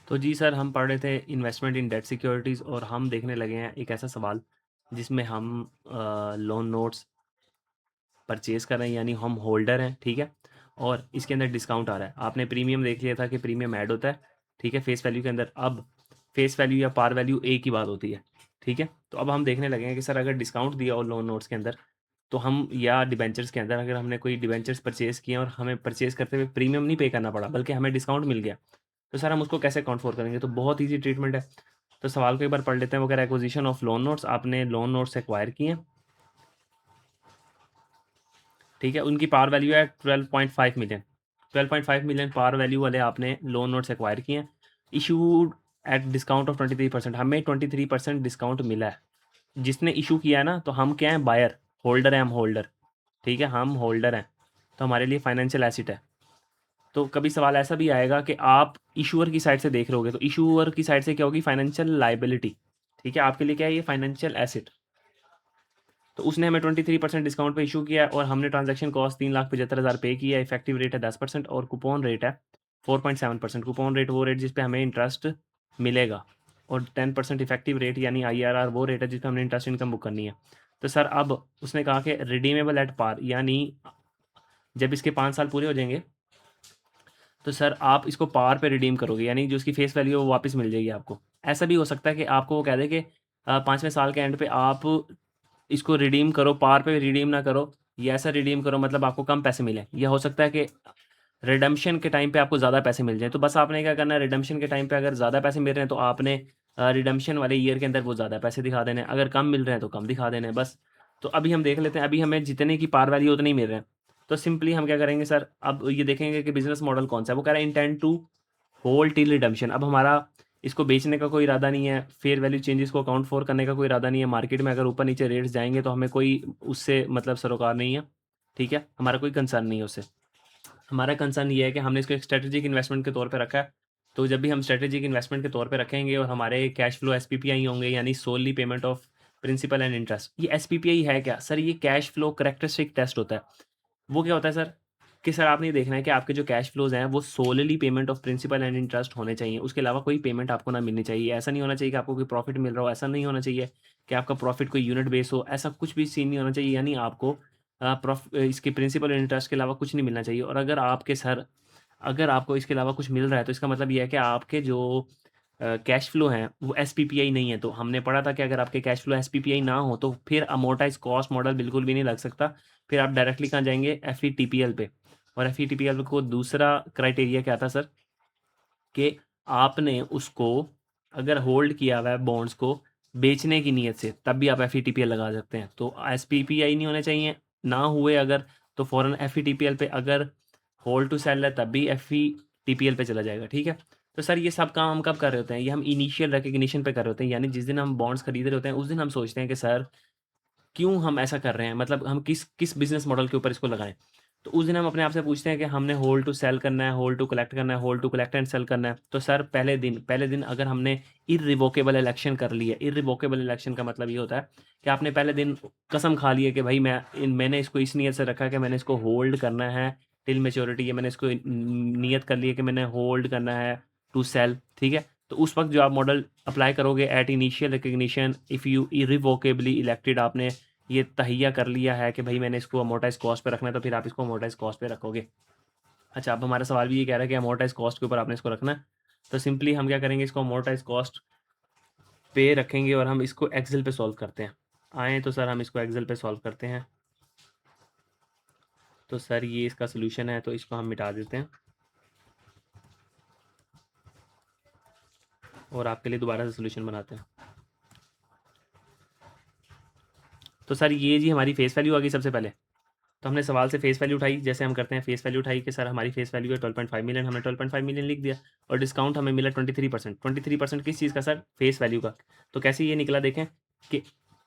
तो जी सर, हम पढ़ रहे थे इन्वेस्टमेंट इन डेट सिक्योरिटीज़ और हम देखने लगे हैं एक ऐसा सवाल जिसमें हम लोन नोट्स परचेज़ कर रहे हैं, यानी हम होल्डर हैं, ठीक है। और इसके अंदर डिस्काउंट आ रहा है। आपने प्रीमियम देख लिया था कि प्रीमियम ऐड होता है, ठीक है, फेस वैल्यू के अंदर। अब फेस वैल्यू या पार वैल्यू एक ही बात होती है, ठीक है। तो अब हम देखने लगे हैं कि सर अगर डिस्काउंट दिया हो लोन नोट्स के अंदर, तो हम या डिबेंचर्स के अंदर अगर हमने कोई डिबेंचर्स परचेज़ किए और हमें परचेज़ करते हुए प्रीमियम नहीं पे करना पड़ा बल्कि हमें डिस्काउंट मिल गया, तो सर हम उसको कैसे अकाउंट फॉर करेंगे? तो बहुत ईजी ट्रीटमेंट है। तो सवाल को एक बार पढ़ लेते हैं। वो कह रहा है एक्विजिशन ऑफ लोन नोट्स, आपने लोन नोट्स एक्वायर किए हैं, ठीक है। उनकी पार वैल्यू है 12.5 मिलियन। 12.5 मिलियन पार वैल्यू वाले आपने लोन नोट्स एक्वायर किए हैं, इशूड एट डिस्काउंट ऑफ 23%। हमें 23% डिस्काउंट मिला है। जिसने इशू किया है ना, तो हम क्या हैं? बायर, होल्डर है, हम होल्डर, ठीक है, हम होल्डर हैं। तो हमारे लिए फाइनेंशियल एसिट है। तो कभी सवाल ऐसा भी आएगा कि आप इशूअर की साइड से देख रहे होगे, तो इशूअर की साइड से क्या होगी? फाइनेंशियल लाइबिलिटी, ठीक है। आपके लिए क्या है? ये फाइनेंशियल एसिट। तो उसने हमें 23% डिस्काउंट पे इशू किया है और हमने ट्रांजैक्शन कॉस्ट 3,75,000 पे किया है। इफेक्टिव रेट है 10% और कूपन रेट है 4.7%। कूपन रेट वो रेट जिस पे हमें इंटरेस्ट मिलेगा, और 10% इफेक्टिव रेट यानी IRR वो रेट है जिस पे हमने इंटरेस्ट इनकम बुक करनी है। तो सर अब उसने कहा कि रिडीमेबल एट पार, यानी जब इसके 5 साल पूरे हो जाएंगे तो सर आप इसको पार पे रिडीम करोगे, यानी जो उसकी फेस वैल्यू है वो वापस मिल जाएगी आपको। ऐसा भी हो सकता है कि आपको वो कह दे कि 5वें साल के एंड पे आप इसको रिडीम करो, पार पे रिडीम ना करो, या ऐसा रिडीम करो मतलब आपको कम पैसे मिले। या हो सकता है कि रिडम्पशन के टाइम पे आपको ज़्यादा पैसे मिल जाएँ। तो बस आपने क्या करना है, रिडम्पशन के टाइम पे अगर ज़्यादा पैसे मिल रहे हैं तो आपने रिडम्पशन वाले ईयर के अंदर वो ज़्यादा पैसे दिखा देने हैं, अगर कम मिल रहे हैं तो कम दिखा देने हैं, बस। तो अभी हम देख लेते हैं, अभी हमें जितने की पार वैल्यू उतने ही मिल रहे हैं। तो सिंपली हम क्या करेंगे सर, अब ये देखेंगे कि बिज़नेस मॉडल कौन सा है। वो कह रहा है intend to hold till redemption. अब हमारा इसको बेचने का कोई इरादा नहीं है, फेयर वैल्यू चेंजेस को अकाउंट फॉर करने का कोई इरादा नहीं है। मार्केट में अगर ऊपर नीचे रेट्स जाएँगे तो हमें कोई उससे मतलब सरोकार नहीं है, ठीक है? हमारा कोई कंसर्न नहीं है उससे। हमारा कंसर्न ये है कि हमने इसको एक स्ट्रेटेजिक इन्वेस्टमेंट के तौर पे रखा है। तो जब भी हम स्ट्रेटेजिक इन्वेस्टमेंट के तौर पे रखेंगे और हमारे कैश फ्लो SPPI होंगे, यानी solely payment of principal and interest. ये SPPI है क्या सर? ये कैश फ्लो कैरेक्टरिस्टिक टेस्ट होता है। वो क्या होता है सर, कि सर आपने ये देखना है कि आपके जो कैश फ्लोज हैं वो solely payment of principal and interest होने चाहिए, उसके अलावा कोई पेमेंट आपको ना मिलनी चाहिए। ऐसा नहीं होना चाहिए कि आपको कोई प्रॉफिट मिल रहा हो, ऐसा नहीं होना चाहिए कि आपका प्रॉफिट कोई यूनिट बेस हो, ऐसा कुछ भी सीन नहीं होना चाहिए। यानी आपको इसके प्रिंसिपल एंड इंटरेस्ट के अलावा कुछ नहीं मिलना चाहिए। और अगर आपको इसके अलावा कुछ मिल रहा है तो इसका मतलब ये है कि आपके जो कैश फ्लो हैं वो SPPI नहीं है। तो हमने पढ़ा था कि अगर आपके कैश फ्लो SPPI ना हो तो फिर अमोर्टाइज कॉस्ट मॉडल बिल्कुल भी नहीं लग सकता। फिर आप डायरेक्टली कहाँ जाएंगे? FVTPL पे। और FVTPL को दूसरा क्राइटेरिया क्या था सर, कि आपने उसको अगर होल्ड किया हुआ है बॉन्ड्स को बेचने की नीयत से, तब भी आप FVTPL लगा सकते हैं। तो SPPI नहीं होने चाहिए, ना हुए अगर तो फ़ौरन FVTPL पे, अगर होल्ड टू सेल है तब भी FVTPL पे चला जाएगा, ठीक है। तो सर ये सब काम हम कब कर रहे होते हैं? ये हम इनिशियल रिकग्निशन पे कर रहे होते हैं, यानी जिस दिन हम बॉन्ड्स खरीद रहे होते हैं उस दिन हम सोचते हैं कि सर क्यों हम ऐसा कर रहे हैं, मतलब हम किस किस बिजनेस मॉडल के ऊपर इसको लगाएं। तो उस दिन हम अपने आप से पूछते हैं कि हमने होल्ड टू सेल करना है, होल्ड टू कलेक्ट करना है, hold to collect and sell करना है। तो सर पहले दिन अगर हमने इररिवोकेबल इलेक्शन कर लिया, इररिवोकेबल इलेक्शन का मतलब ये होता है कि आपने पहले दिन कसम खा ली है कि भाई मैंने इसको इस नीयत से रखा है कि मैंने इसको होल्ड करना है टिल मेच्योरिटी, या मैंने इसको नियत कर ली है कि मैंने होल्ड करना है टू सेल, ठीक है। तो उस वक्त जो आप मॉडल अप्लाई करोगे at initial recognition, if you irrevocably elected, आपने ये तहिया कर लिया है कि भाई मैंने इसको अमोर्टाइज कॉस्ट पे रखना है, तो फिर आप इसको अमोर्टाइज कॉस्ट पे रखोगे। अच्छा, अब हमारा सवाल भी ये कह रहा है कि अमोर्टाइज कॉस्ट के ऊपर आपने इसको रखना है। तो सिंपली हम क्या करेंगे, इसको अमोर्टाइज कॉस्ट पे रखेंगे और हम इसको एक्सेल पे सॉल्व करते हैं। आए तो सर हम इसको एक्सेल पे सॉल्व करते हैं। तो सर ये इसका सोल्यूशन है, तो इसको हम मिटा देते हैं और आपके लिए दोबारा से सोल्यूशन बनाते हैं। तो सर ये जी हमारी फेस वैल्यू आ गई सबसे पहले। तो हमने सवाल से फेस वैल्यू उठाई, जैसे हम करते हैं फेस वैल्यू उठाई कि सर हमारी फेस वैल्यू है 12.5 मिलियन, हमने 12.5 मिलियन लिख दिया। और डिस्काउंट हमें मिला 23%। 23% किस चीज़ का सर? फेस वैल्यू का। तो कैसे ये निकला देखें कि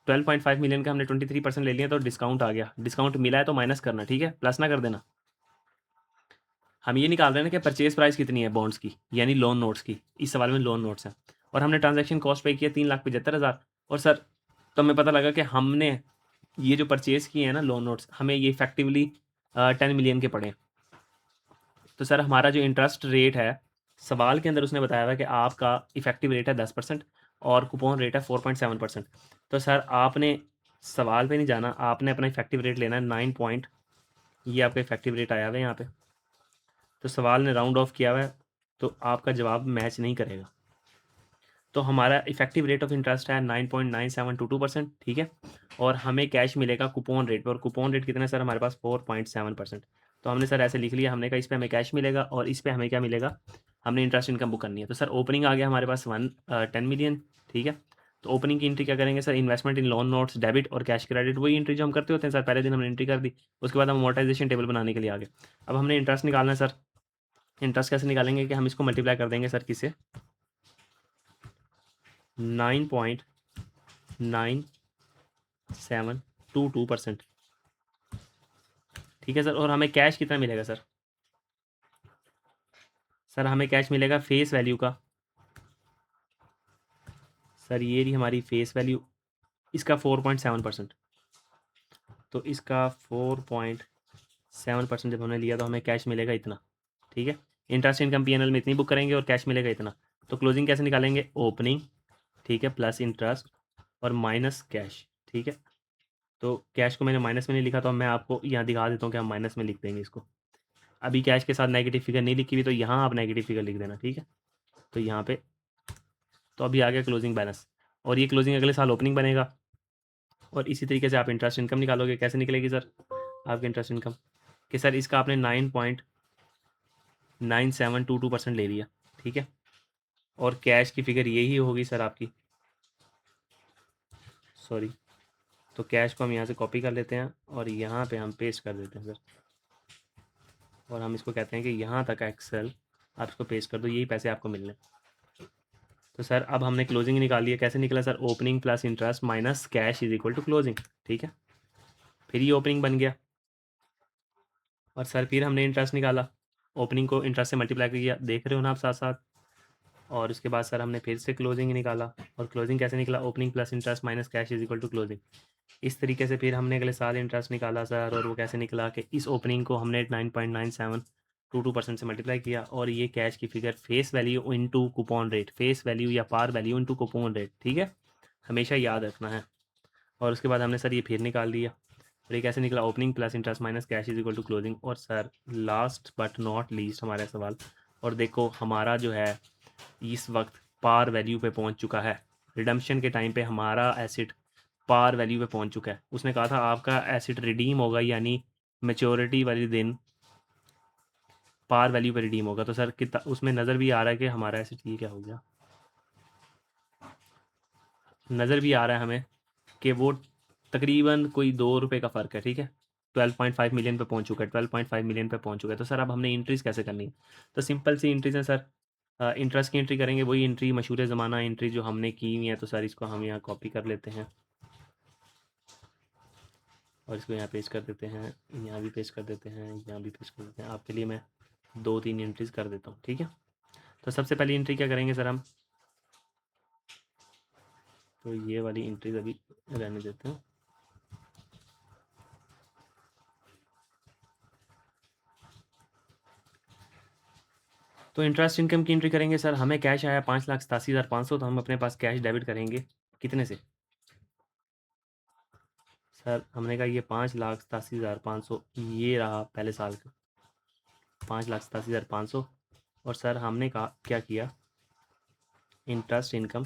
12.5 मिलियन का हमने 23% ले लिया तो डिस्काउंट आ गया। डिस्काउंट मिला है तो माइनस करना, ठीक है, प्लस ना कर देना। हम ये निकाल रहे हैं ना कि परचेज प्राइस कितनी है बॉन्ड्स की, यानी लोन नोट्स की। इस सवाल में लोन नोट्स हैं और हमने ट्रांजैक्शन कॉस्ट पे किया 3,75,000। और सर तो हमें पता लगा कि हमने ये जो परचेज़ किए हैं ना लोन नोट्स, हमें ये इफेक्टिवली 10 मिलियन के पड़े। तो सर हमारा जो इंटरेस्ट रेट है सवाल के अंदर उसने बताया हुआ है कि आपका इफेक्टिव रेट है 10% और कूपन रेट है 4.7%। तो सर आपने सवाल पे नहीं जाना, आपने अपना इफेक्टिव रेट लेना है 9 पॉइंट, ये आपका इफेक्टिव रेट आया हुआ है यहाँ पे। तो सवाल ने राउंड ऑफ किया हुआ है, तो आपका जवाब मैच नहीं करेगा। तो हमारा इफेक्टिव रेट ऑफ इंटरेस्ट है 9.9722%, ठीक है। और हमें कैश मिलेगा कूपन रेट पर, और कूपन रेट कितना है सर हमारे पास 4.7%। तो हमने सर ऐसे लिख लिया, हमने कहा इस पे हमें कैश मिलेगा और इस पे हमें क्या मिलेगा, हमने इंटरेस्ट इनकम बुक करनी है। तो सर ओपनिंग आ गया हमारे पास 10 मिलियन, ठीक है। तो ओपनिंग की एंट्री क्या करेंगे सर, इन्वेस्टमेंट इन लोन नोट्स डेबिट और कैश क्रेडिट, वही एंट्री जो हम करते होते हैं सर, पहले दिन हमने एंट्री कर दी। उसके बाद हम अमोर्टाइजेशन टेबल बनाने के लिए आ गए। अब हमने इंटरेस्ट निकालना है सर। इंटरेस्ट कैसे निकालेंगे कि हम इसको मल्टीप्लाई कर देंगे सर किससे, 9.9722%, ठीक है सर। और हमें कैश कितना मिलेगा सर, सर हमें कैश मिलेगा फेस वैल्यू का, सर ये रही हमारी फेस वैल्यू, इसका 4.7%। तो इसका 4.7% जब हमने लिया तो हमें कैश मिलेगा इतना, ठीक है। इंटरेस्ट इनकम पीएनएल में इतनी बुक करेंगे और कैश मिलेगा इतना। तो क्लोजिंग कैसे निकालेंगे, ओपनिंग, ठीक है, प्लस इंटरेस्ट और माइनस कैश, ठीक है। तो कैश को मैंने माइनस में नहीं लिखा, तो मैं आपको यहाँ दिखा देता हूँ कि हम माइनस में लिख देंगे इसको। अभी कैश के साथ नेगेटिव फिगर नहीं लिखी हुई, तो यहाँ आप नेगेटिव फिगर लिख देना, ठीक है। तो यहाँ पे तो अभी आ गया क्लोजिंग बैलेंस, और ये क्लोजिंग अगले साल ओपनिंग बनेगा। और इसी तरीके से आप इंटरेस्ट इनकम निकालोगे, कैसे निकलेगी सर आपकी इंटरेस्ट इनकम, कि सर इसका आपने 9.9722% ले लिया, ठीक है। और कैश की फिगर यही होगी सर आपकी, सॉरी। तो कैश को हम यहाँ से कॉपी कर लेते हैं और यहाँ पे हम पेस्ट कर देते हैं सर, और हम इसको कहते हैं कि यहाँ तक एक्सेल आप इसको पेस्ट कर दो, यही पैसे आपको मिलने। तो सर अब हमने क्लोजिंग निकाल लिया, कैसे निकला sir, opening plus interest minus cash is equal to closing, ठीक है। फिर ये ओपनिंग बन गया, और सर फिर हमने इंटरेस्ट निकाला, ओपनिंग को इंटरेस्ट से मल्टीप्लाई किया, देख रहे हो ना आप साथ साथ। और उसके बाद सर हमने फिर से क्लोजिंग निकाला, और क्लोजिंग कैसे निकला, opening plus interest minus cash is equal to closing. इस तरीके से फिर हमने अगले साल इंटरेस्ट निकाला सर, और वो कैसे निकला कि इस ओपनिंग को हमने 9.9722% से मल्टीप्लाई किया, और ये कैश की figure face value into coupon rate, face value या par value into coupon rate, ठीक है, हमेशा याद रखना है। और उसके बाद हमने सर ये फिर निकाल दिया, और ये कैसे निकला, opening plus interest minus cash is equal to closing. और sir last but not least हमारा सवाल, और देखो हमारा जो है इस वक्त पार वैल्यू पे पहुंच चुका है, रिडम्पशन के टाइम पे हमारा एसिड पार वैल्यू पे पहुंच चुका है। उसने कहा था आपका एसिड रिडीम होगा, यानी मेच्योरिटी वाले दिन पार वैल्यू पे रिडीम होगा। तो सर कितना उसमें नज़र भी आ रहा है कि हमारा एसिड, ये क्या हो गया, नज़र भी आ रहा है हमें कि वो तकरीबन कोई 2 रुपये का फ़र्क है, ठीक है। 12.5 मिलियन पे पहुंच चुका है, 12.5 मिलियन पे पहुंच चुका है। तो सर अब हमने इंट्रीज़ कैसे करनी है, तो सिंपल सी इंट्रीज़ हैं सर। इंटरेस्ट की एंट्री करेंगे, वही एंट्री मशहूर ज़माना एंट्री जो हमने की हुई है। तो सर इसको हम यहाँ कॉपी कर लेते हैं और इसको यहाँ पेस्ट कर देते हैं, यहाँ भी पेस्ट कर देते हैं, यहाँ भी पेस्ट कर देते हैं। आपके लिए मैं 2-3 एंट्रीज़ कर देता हूँ, ठीक है। तो सबसे पहली एंट्री क्या करेंगे सर हम, तो ये वाली एंट्रीज अभी रहने देते हैं। तो इंटरेस्ट इनकम की एंट्री करेंगे सर, हमें कैश आया 5,87,500, तो हम अपने पास कैश डेबिट करेंगे कितने से, सर हमने कहा ये 5,87,500 ये रहा पहले साल का 5,87,500। और सर हमने कहा क्या किया, इंटरेस्ट इनकम,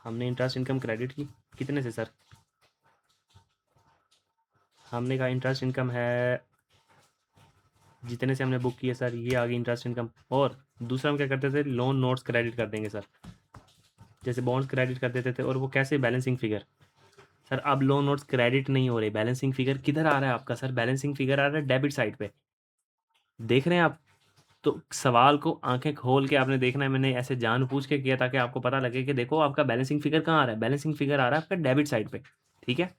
हमने इंटरेस्ट इनकम क्रेडिट की कितने से सर, हमने कहा इंटरेस्ट इनकम है जितने से हमने बुक किया सर, ये आ गई इंटरेस्ट इनकम। और दूसरा हम क्या करते थे, लोन नोट्स क्रेडिट कर देंगे सर, जैसे बॉन्ड्स क्रेडिट कर देते थे। और वो कैसे, बैलेंसिंग फिगर, सर अब लोन नोट्स क्रेडिट नहीं हो रहे, बैलेंसिंग फिगर किधर आ रहा है आपका, सर बैलेंसिंग फिगर आ रहा है डेबिट साइड पे, देख रहे हैं आप। तो सवाल को आंखें खोल के आपने देखना है, मैंने ऐसे जानबूझ के किया ताकि आपको पता लगे कि देखो आपका बैलेंसिंग फिगर कहाँ आ रहा है, बैलेंसिंग फिगर आ रहा है आपका डेबिट साइड पे, ठीक है।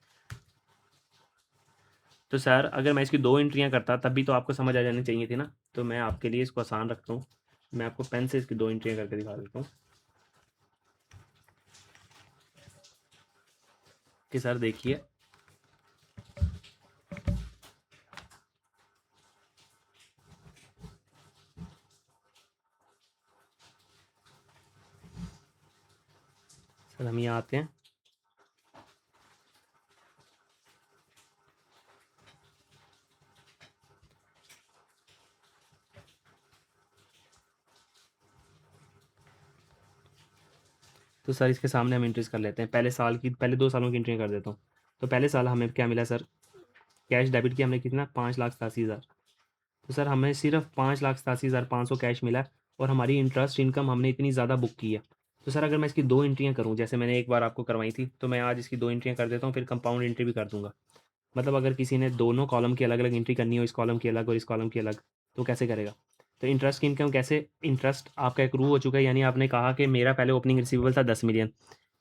तो सर अगर मैं इसकी 2 एंट्रियां करता तब भी तो आपको समझ आ जानी चाहिए थी ना। तो मैं आपके लिए इसको आसान रखता हूँ, मैं आपको पेन से इसकी 2 एंट्रियां करके दिखा देता हूँ कि सर देखिए, सर हम यहाँ आते हैं, तो सर इसके सामने हम एंट्रीज कर लेते हैं। पहले 2 सालों की एंट्री कर देता हूँ। तो पहले साल हमें क्या मिला सर, कैश डेबिट किया हमने कितना, 5,87,000। तो सर हमें सिर्फ 5,87,500 कैश मिला है, और हमारी इंटरेस्ट इनकम हमने इतनी ज़्यादा बुक की है। तो सर अगर मैं इसकी 2 एंट्रियाँ करूँ, जैसे मैंने एक बार आपको करवाई थी, तो मैं आज इसकी 2 एंट्रियाँ कर देता हूँ, फिर कंपाउंड एंट्री भी कर दूंगा। मतलब अगर किसी ने दोनों कॉलम की अलग अलग एंट्री करनी हो, इस कॉलम की अलग और इस कॉलम की अलग, तो कैसे करेगा? तो इंटरेस्ट की इनकम कैसे, इंटरेस्ट आपका एक्रू हो चुका है, यानी आपने कहा कि मेरा पहले ओपनिंग रिसीवेबल था 10 मिलियन,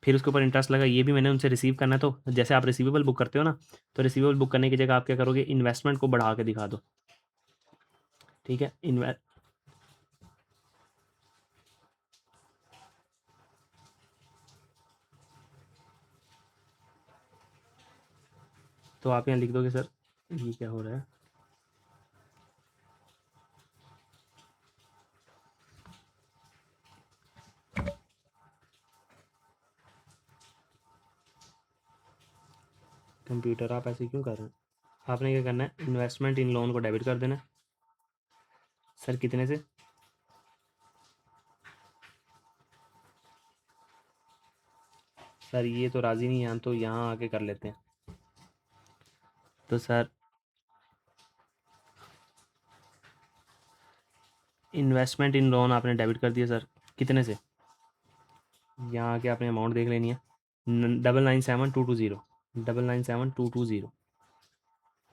फिर उसके ऊपर इंटरेस्ट लगा, ये भी मैंने उनसे रिसीव करना है। तो जैसे आप रिसीवेबल बुक करते हो ना, तो रिसीवेबल बुक करने की जगह आप क्या करोगे, इन्वेस्टमेंट को बढ़ा के दिखा दो। ठीक है, तो आप यहाँ लिख दोगे सर, ये क्या हो रहा है, कंप्यूटर आप ऐसे क्यों कर रहे हैं? आपने क्या करना है, इन्वेस्टमेंट इन लोन को डेबिट कर देना है। सर कितने से? सर ये तो राज़ी नहीं है, हम तो यहाँ आके कर लेते हैं। तो सर इन्वेस्टमेंट इन लोन आपने डेबिट कर दिया सर, कितने से? यहाँ आके आपने अमाउंट देख लेनी है, 997220, 997220,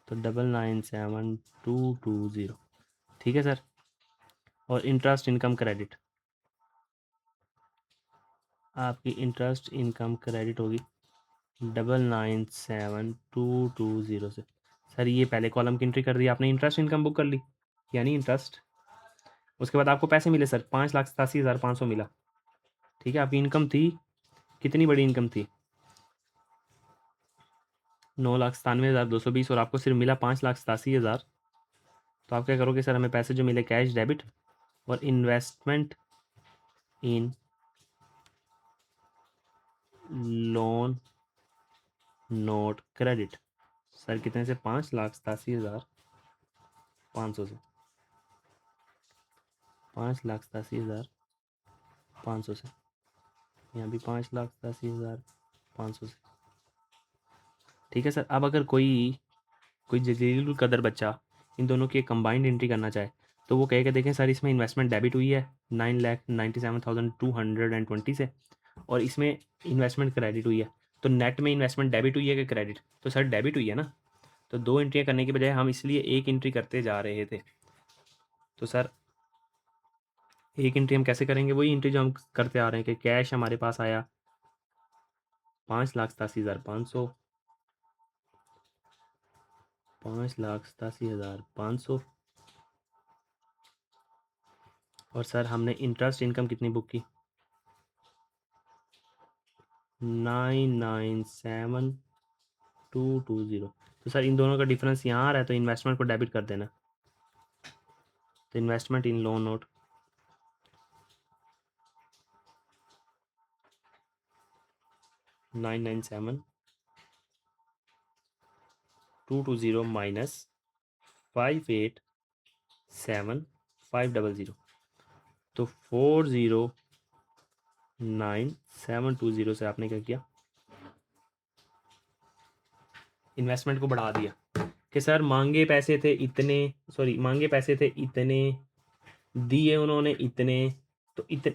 तो 997220। ठीक है सर, और इंटरेस्ट इनकम क्रेडिट, आपकी इंटरेस्ट इनकम क्रेडिट होगी 997220 से। सर ये पहले कॉलम की एंट्री कर दी आपने, इंटरेस्ट इनकम बुक कर ली, यानी इंटरेस्ट। उसके बाद आपको पैसे मिले सर, 5,87,500 मिला। ठीक है, आपकी इनकम थी, कितनी बड़ी इनकम थी, 9,97,220, और आपको सिर्फ मिला 5,87,000। तो आप क्या करोगे सर, हमें पैसे जो मिले कैश डेबिट, और इन्वेस्टमेंट इन लोन नोट क्रेडिट। सर कितने से, 5,87,500 से, 5,87,500 से, यहाँ भी 5,87,500 से। ठीक है सर, अब अगर कोई कोई जलील कदर बच्चा इन दोनों की कंबाइंड एंट्री करना चाहे, तो वो कहेगा देखें सर इसमें इन्वेस्टमेंट डेबिट हुई है 9,97,220 से, और इसमें इन्वेस्टमेंट क्रेडिट हुई है। तो नेट में इन्वेस्टमेंट डेबिट हुई है कि क्रेडिट? तो सर डेबिट हुई है ना। तो 2 एंट्रियाँ करने के बजाय हम इसलिए एक एंट्री करते जा रहे थे। तो सर एक एंट्री हम कैसे करेंगे, वही एंट्री जो हम करते आ रहे हैं कि कैश हमारे पास आया 5,87,500, 5,87,500, और सर हमने इंटरेस्ट इनकम कितनी बुक की, 997220। तो सर इन दोनों का डिफरेंस यहाँ आ रहा है, तो इन्वेस्टमेंट को डेबिट कर देना। तो इन्वेस्टमेंट इन लोन नोट, 997220 माइनस 587,500, तो 409,720 से आपने क्या किया, इन्वेस्टमेंट को बढ़ा दिया कि सर मांगे पैसे थे इतने, सॉरी मांगे पैसे थे इतने, दिए उन्होंने इतने, तो इतने,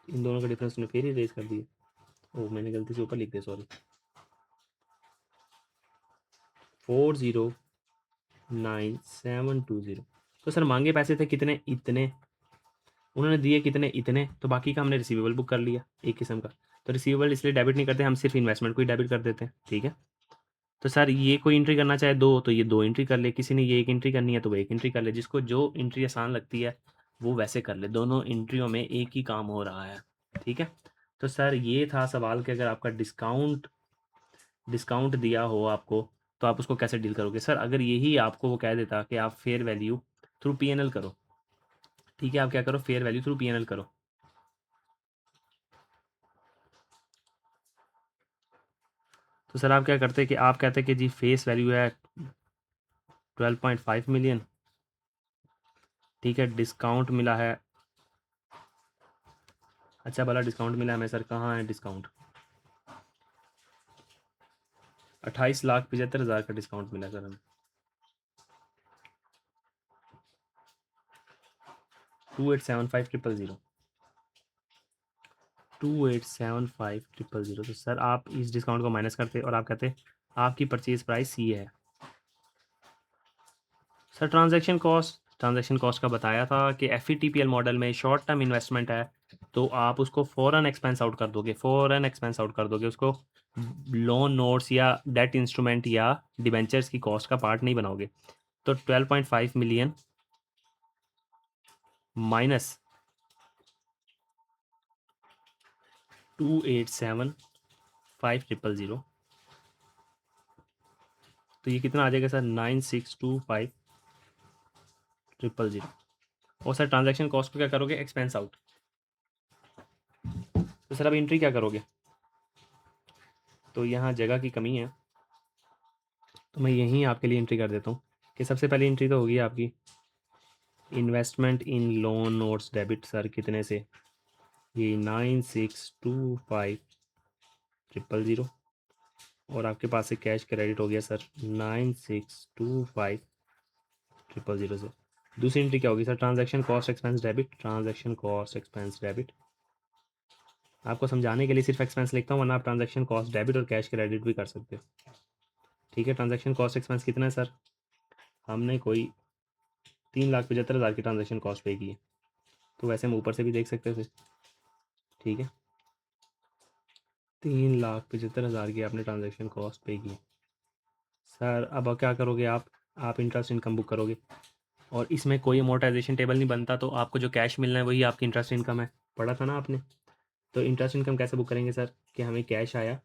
इन दोनों का डिफरेंस ने फिर ही रेज कर दिया। ओ मैंने गलती से ऊपर लिख दिया, सॉरी। 409,720, तो सर मांगे पैसे थे कितने, इतने, उन्होंने दिए कितने, इतने, तो बाकी का हमने रिसीवेबल बुक कर लिया एक किस्म का। तो रिसीवेबल इसलिए डेबिट नहीं करते, हम सिर्फ इन्वेस्टमेंट को ही डेबिट कर देते हैं। ठीक है, तो सर ये कोई एंट्री करना चाहे दो, तो ये 2 एंट्री कर ले, किसी ने ये एक एंट्री करनी है तो वो एक एंट्री कर ले, जिसको जो एंट्री आसान लगती है वो वैसे कर ले, दोनों एंट्रियों में एक ही काम हो रहा है। ठीक है, तो सर ये था सवाल कि अगर आपका डिस्काउंट डिस्काउंट दिया हो आपको, तो आप उसको कैसे डील करोगे। सर अगर यही आपको वो कह देता कि आप फेयर वैल्यू थ्रू पीएनएल करो, ठीक है, आप क्या करो, फेयर वैल्यू थ्रू पीएनएल करो। तो सर आप क्या करते कि आप कहते कि जी फेस वैल्यू है 12.5 मिलियन, ठीक है, डिस्काउंट मिला है, अच्छा भला डिस्काउंट मिला है हमें सर, कहाँ है डिस्काउंट, 28,75,000 का डिस्काउंट मिला सर हमें, 2875,000, 2875,000। तो सर आप इस डिस्काउंट को माइनस करते और आप कहते आपकी परचेज प्राइस ये है। सर ट्रांजैक्शन कॉस्ट का बताया था कि एफ मॉडल में शॉर्ट टर्म इन्वेस्टमेंट है, तो आप उसको फ़ौरन एक्सपेंस आउट कर दोगे, उसको लोन नोट्स या डेट इंस्ट्रूमेंट या डिबेंचर्स की कॉस्ट का पार्ट नहीं बनाओगे। तो 12.5 मिलियन माइनस 2875,000, तो ये कितना आ जाएगा सर, 9625,000। और सर ट्रांजैक्शन कॉस्ट को क्या करोगे, एक्सपेंस आउट। तो सर अब एंट्री क्या करोगे, तो यहाँ जगह की कमी है, तो मैं यहीं आपके लिए एंट्री कर देता हूँ कि सबसे पहली एंट्री तो होगी आपकी इन्वेस्टमेंट इन लोन नोट्स डेबिट, सर कितने से, ये 9625,000, और आपके पास से कैश क्रेडिट हो गया सर 9625,000 से। दूसरी एंट्री क्या होगी sir, transaction cost expense debit. आपको समझाने के लिए सिर्फ एक्सपेंस लिखता हूँ, वरना आप ट्रांजैक्शन कॉस्ट डेबिट और कैश क्रेडिट भी कर सकते हो, ठीक है। ट्रांजैक्शन कॉस्ट एक्सपेंस कितना है सर, हमने कोई 3,75,000 की ट्रांजैक्शन कॉस्ट पे की है, तो वैसे हम ऊपर से भी देख सकते थे, ठीक है। 3,75,000 की आपने ट्रांजैक्शन कॉस्ट पे की है सर। अब क्या करोगे आप इंटरेस्ट इनकम बुक करोगे, और इसमें कोई अमोर्टाइजेशन टेबल नहीं बनता, तो आपको जो कैश मिलना है वही आपकी इंटरेस्ट इनकम है, पढ़ा था ना आपने। तो इंटरेस्ट इनकम कैसे बुक करेंगे सर, कि हमें कैश आया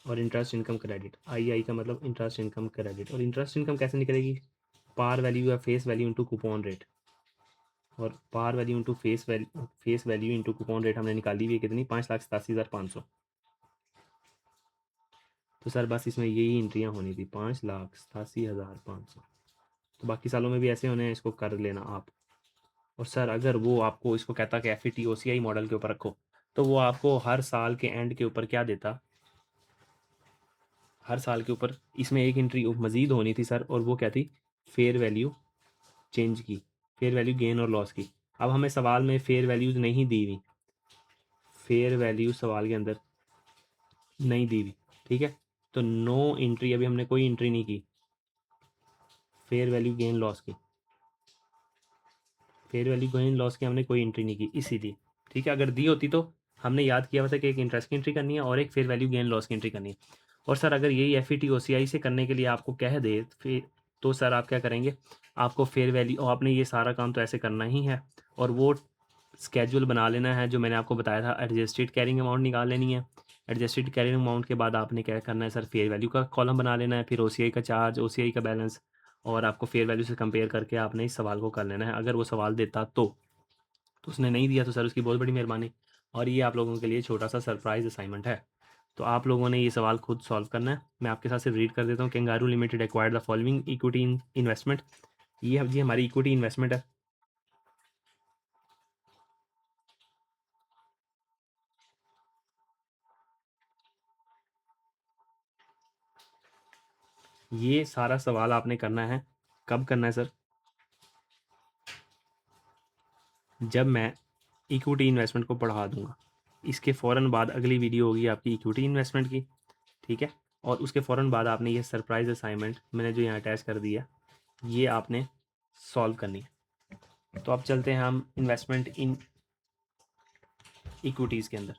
और इंटरेस्ट इनकम क्रेडिट, आई का मतलब इंटरेस्ट इनकम क्रेडिट, और इंटरेस्ट इनकम कैसे निकलेगी, पार वैल्यू या face value into coupon rate, और par value into face value into coupon rate हमने निकाली हुई है कितनी, 5,87,500। तो सर बस इसमें यही एंट्रियाँ होनी थी, 5,87,500। तो बाकी सालों में भी ऐसे होने हैं, इसको कर लेना आप। और सर अगर वो आपको इसको कहता कि FET मॉडल के ऊपर रखो, तो वो आपको हर साल के एंड के ऊपर क्या देता, हर साल के ऊपर इसमें एक एंट्री मज़ीद होनी थी सर, और वो क्या थी, फेयर वैल्यू चेंज की, फेयर वैल्यू गेन और लॉस की। अब हमें सवाल में फेयर वैल्यूज नहीं दी हुई, फेयर वैल्यू सवाल के अंदर नहीं दी हुई, ठीक है। तो नो एंट्री, अभी हमने कोई एंट्री नहीं की फेयर वैल्यू गेन लॉस की, फेयर वैल्यू गेन लॉस की हमने कोई एंट्री नहीं की, इसीलिए, ठीक है। अगर दी होती तो हमने याद किया हुआ था कि एक इंटरेस्ट की एंट्री करनी है और एक फेयर वैल्यू गेन लॉस की एंट्री करनी है। और सर अगर यही FET से करने के लिए आपको कह दे फिर, तो सर आप क्या करेंगे, आपको फेयर वैल्यू, और आपने ये सारा काम तो ऐसे करना ही है, और वो स्केड्यूल बना लेना है जो मैंने आपको बताया था, एडजस्टेड कैरिंग अमाउंट निकाल लेनी है। एडजस्टेड कैरिंग अमाउंट के बाद आपने क्या करना है सर, फेयर वैल्यू का कॉलम बना लेना है, फिर OCI का चार्ज, OCI का बैलेंस, और आपको फेयर वैल्यू से कंपेयर करके आपने इस सवाल को कर लेना है। अगर वो सवाल देता तो उसने नहीं दिया तो सर उसकी बहुत बड़ी मेहरबानी, और ये आप लोगों के लिए छोटा सा सरप्राइज असाइनमेंट है। तो आप लोगों ने ये सवाल खुद सॉल्व करना है। मैं आपके साथ सिर्फ रीड कर देता हूँ, kangaroo limited acquired the following equity investment, ये जी हमारी इक्विटी इन्वेस्टमेंट है। ये सारा सवाल आपने करना है, कब करना है सर, जब मैं इक्विटी इन्वेस्टमेंट को पढ़ा दूंगा। इसके फ़ौरन बाद अगली वीडियो होगी आपकी इक्विटी इन्वेस्टमेंट की, ठीक है। और उसके फ़ौरन बाद आपने ये सरप्राइज असाइनमेंट मैंने जो यहाँ अटैच कर दिया, ये आपने सॉल्व करनी है। तो अब चलते हैं हम इन्वेस्टमेंट इन इक्विटीज़ के अंदर।